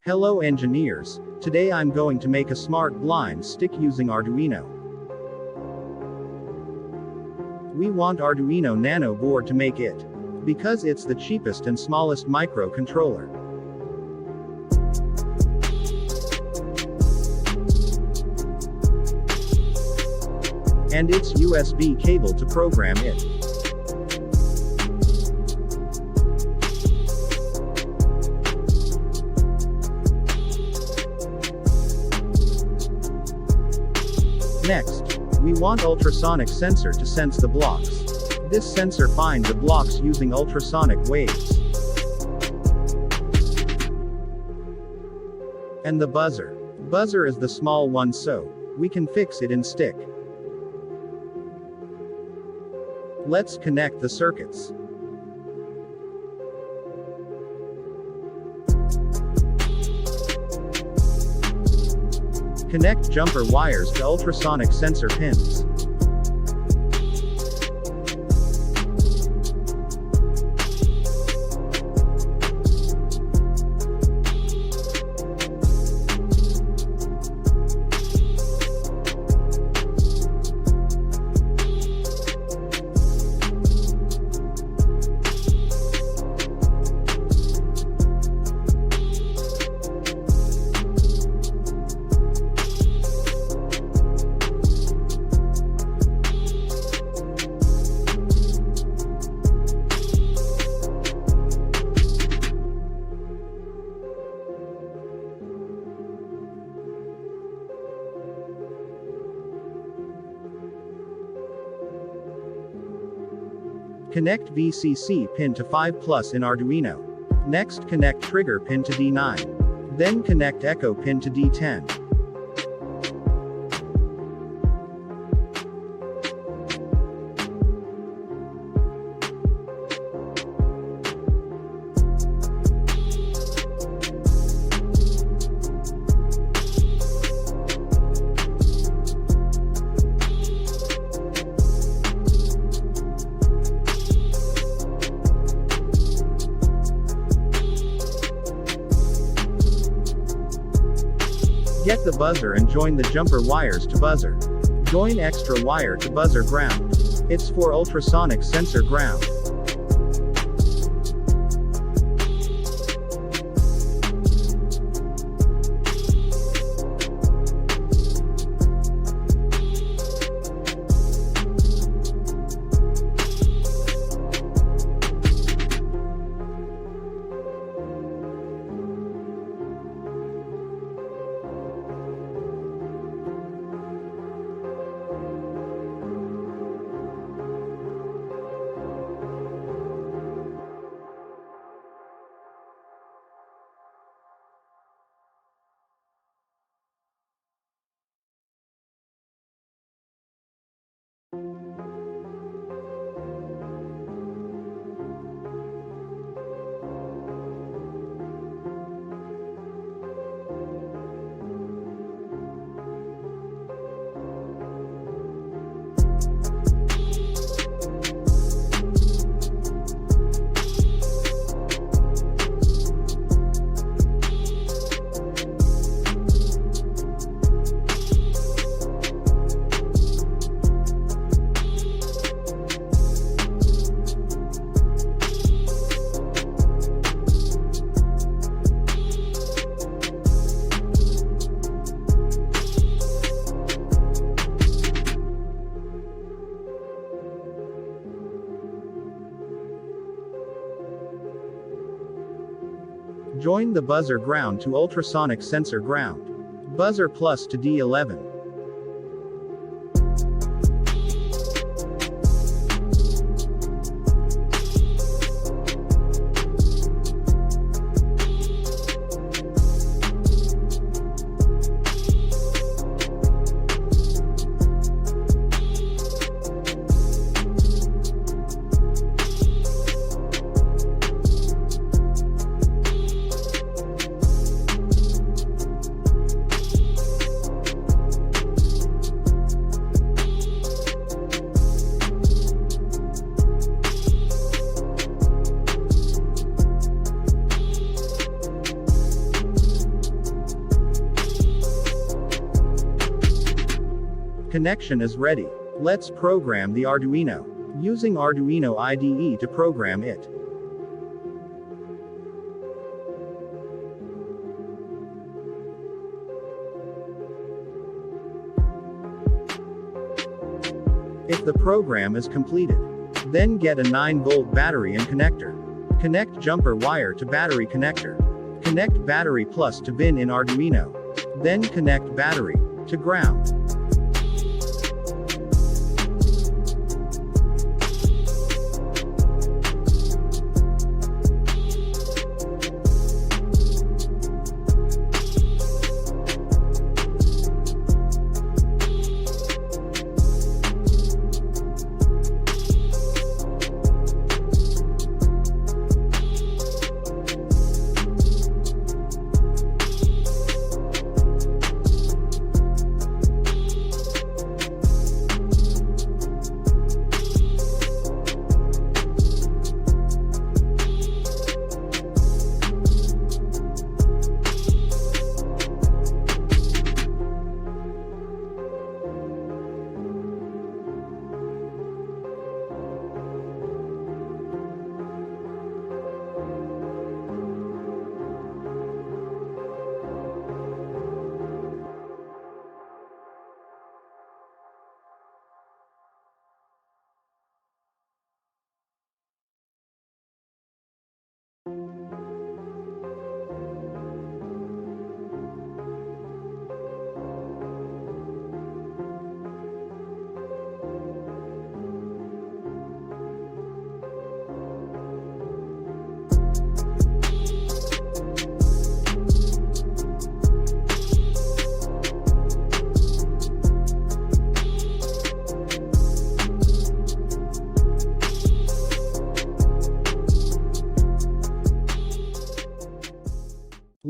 Hello engineers, today I'm going to make a smart blind stick using Arduino. We want Arduino Nano board to make it, because it's the cheapest and smallest microcontroller. And it's USB cable to program it. Next, we want ultrasonic sensor to sense the blocks. This sensor finds the blocks using ultrasonic waves. And the buzzer. Buzzer is the small one, so we can fix it in stick. Let's connect the circuits. Connect jumper wires to ultrasonic sensor pins. Connect VCC pin to 5+ in Arduino. Next connect trigger pin to D9. Then connect echo pin to D10. Get the buzzer and join the jumper wires to buzzer. Join extra wire to buzzer ground. It's for ultrasonic sensor ground. Join the buzzer ground to ultrasonic sensor ground. Buzzer plus to D11. connection is ready. Let's program the Arduino. Using Arduino IDE to program it. If the program is completed, then get a 9-volt battery and connector. Connect jumper wire to battery connector. Connect battery plus to bin in Arduino. Then connect battery to ground.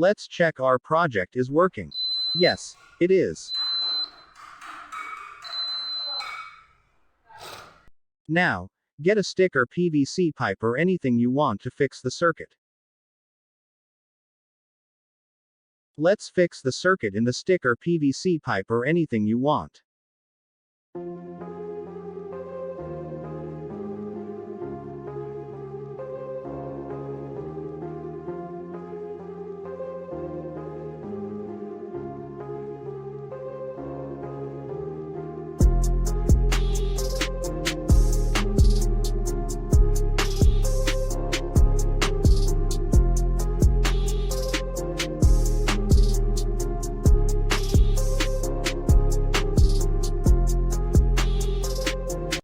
Let's check our project is working. Yes, it is. Now, get a stick or PVC pipe or anything you want to fix the circuit. Let's fix the circuit in the stick or PVC pipe or anything you want.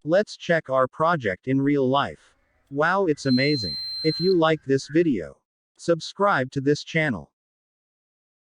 Let's check our project in real life. Wow, it's amazing. If you like this video, subscribe to this channel.